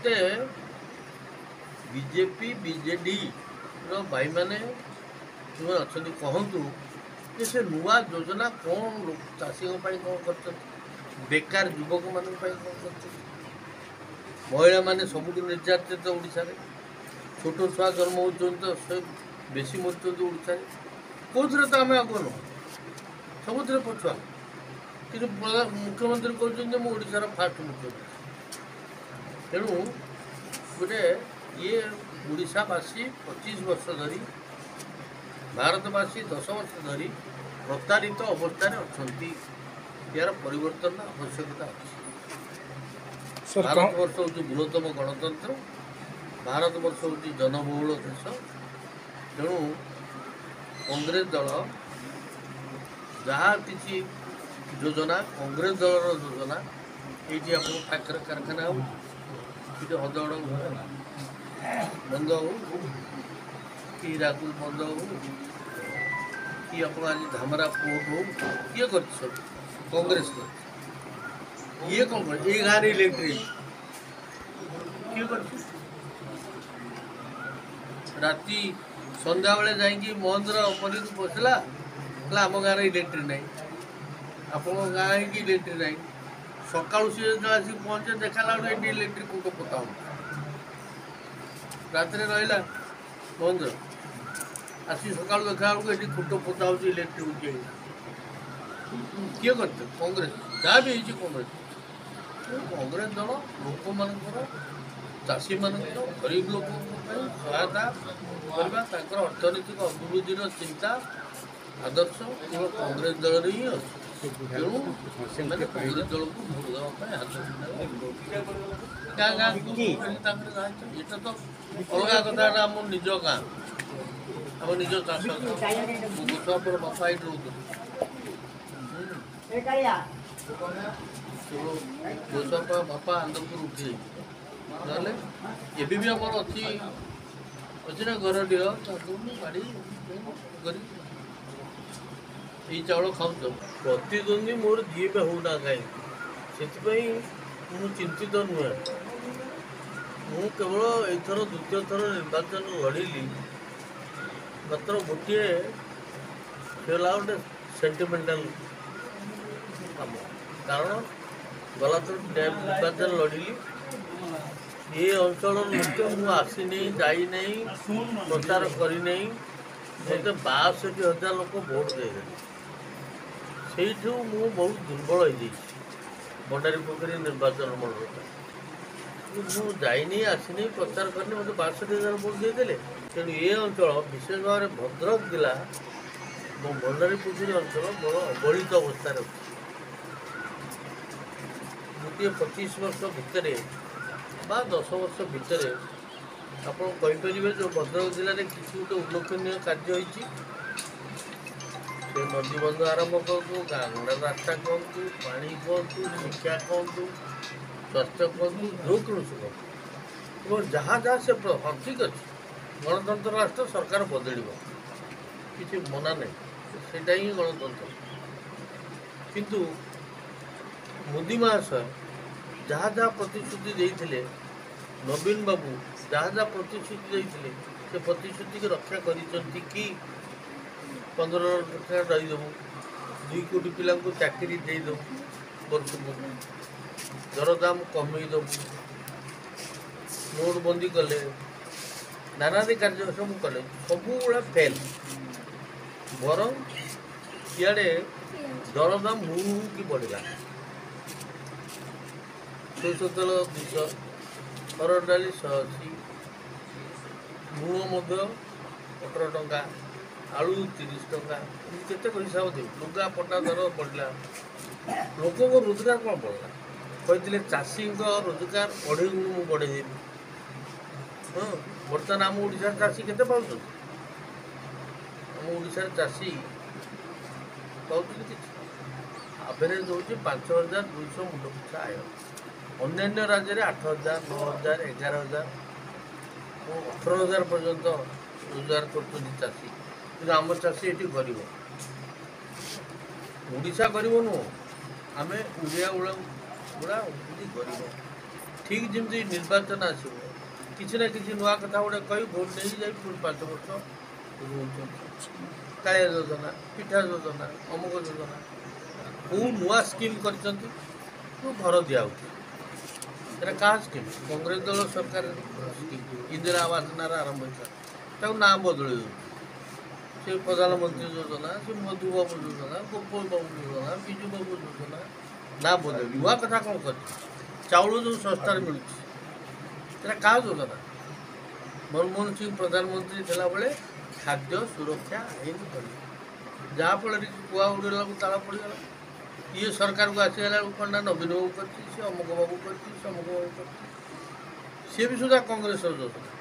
मते BJP BJD भाई मैंने जो अच्छा कहतु कि से नुआ योजना कौन चाषी कौन कर बेकार युवक मान कौन कर महिला मैंने सबुठ निर्यातित ओडिशा छोट छुआ जन्म हो बेसी मरुँच ओडिशा कौन तो आम आग नुह सबुथ पछुआ कि मुख्यमंत्री कहते ओडार फास्ट मुख्यमंत्री तेणु गोटे ये ओडावासी 25 वर्ष धरी भारतवासी 10 वर्ष धरी प्रतारित अवस्था अच्छा यार परिवर्तन आवश्यकता अच्छी। भारतवर्ष हूँ बृहत्तम गणतंत्र, भारतवर्ष हूँ जनबहुल देश, तेणु कांग्रेस दल जहाँ किसी योजना कांग्रेस दलर योजना ये पाखर कारखाना हो हदगड़ बंद हो कि राकुल बंद हो कि आज धामरा पोर्ट हो किए कर कांग्रेस ये कौन कर ये गाँव इलेक्ट्रिक किए कर राति संध्या बेले जाकि महेंद्र अपनी बसला आम गाँव इलेक्ट्रिक ना आप गाँव कि इलेक्ट्रिक ना सकालू सी जो आस पहुँचे देखा ये इलेक्ट्रिक कौट पोता रात रहा महेंद्र आसी सका देखा ये खुट पोता हो इलेक्ट्रिक किए करते कांग्रेस जहाँ भी कांग्रेस कांग्रेस दल लोक मान चाषी मान गरीब लोक सहायता करवा अर्थनैतिक अभिवृद्धि चिंता आदर्श केवल कांग्रेस दल ही अच्छे तेणु कांग्रेस दल को भोट देवाई ये तो अलग कथा आम निज गाँ आम निज चाष गोछुआ पर बापा ये रोचा पर बापा आंध्रपुर उठी ना एबी भी आम अच्छी अच्छी ना घर ढिल गाड़ी ये चाउल खाऊ प्रतिद्वंदी मोर जी पे होना कहीं से चिंतित नुहे मु केवल एथर द्वितीय थर निर्वाचन लड़िली मात्र गोटे गोटे सेंटिमेंटाल काम कारण गला थर निर्वाचन लड़िली ये अंचल लोक मु आसी नहीं जाई नहीं प्रचार करी नहीं मत 62,000 लोक भोट दे से बहुत दुर्बल हो भंडारी पोखरी निर्वाचन मंडल मुझे जाइनी आसनी प्रचार करनी मतलब 62,000 भोट देदेले तेणु ये अंचल विशेष भाव में भद्रक जिला और भंडारी पोखरी अंचल बड़ अवहेलित अवस्था गोटे 25 वर्ष भितर 10 वर्ष भितर आपरे जो भद्रक जिले में किसी गोटे उल्लेखनीय कार्य नदी बंध आरंभ करूँ गाँव रास्ता कहतु पानी कहतु शिक्षा कहतु स्वास्थ्य कहतु जो कौन कहूँ जहाँ जहाँ से हाँ ठीक अच्छे गणतंत्र राष्ट्र सरकार बदल किसी मना नहीं सेटा ही गणतंत्र किंतु मोदी महाशय जहाँ जहाँ प्रतिश्रुति देते नवीन बाबू जहाँ जहाँ प्रतिश्रुति देते से प्रतिश्रुति की रक्षा कर 15 टका रहीदेबू 2 कोटी पिला चाकरी देदेबू वर्ष को दरदाम कमेदेबू नोटबंदी कले नानादी कार्य सब कले सबुला फेल बर इे दरदाम की बढ़ला सैश तेल 200 हरड़ डाली 180 लुण 18 टंका आलू 30 टंका केते हिसाब दे लुगा पटा दर बढ़ला लोक रोजगार कौन बढ़ला कहते चाषी रोजगार बढ़े गुण बढ़े हाँ बर्तमान आम ओडिशा चाषी केते पाउछ आम ओडिशा चाषी पाउछ एवरेज हूँ 5,200 मुंड पिछा आय अन्य राज्य में 8,000 9,000 11,000 18,000 पर्यंत रोजगार कर चाषी कि आम चाषी ये गरीब ओडिशा गरीब नुह आम ओडिया गुड़ा गरीब ठीक जमी निर्वाचन आसो किसी ना किसी नुआ कथा गुड़ा कही भोट नहीं जाए पुणी 5 वर्ष कालिया योजना पिठा योजना अमुक योजना कौ नुआ स्कीम कर घर दिया क्या स्कीम कांग्रेस दल सरकार इंदिरा आवास नारा आरंभ होता ना बदल से प्रधानमंत्री योजना से मधुबाबू योजना गोपाल बाबू योजना विजु बाबू योजना ना बदल नुआ कथा कौन कर चाउल जो सस्तार मिलूँ क्या योजना मनमोहन सिंह प्रधानमंत्री थिला बेले खाद्य सुरक्षा आईन कर जहाँफल कुआ उड़ेला ताला पड़गला ये सरकार को आसीगला पंडा नवीन बाबू कर अमुक बाबू कर अमुक बाबू कर सी भी सुधा कांग्रेस योजना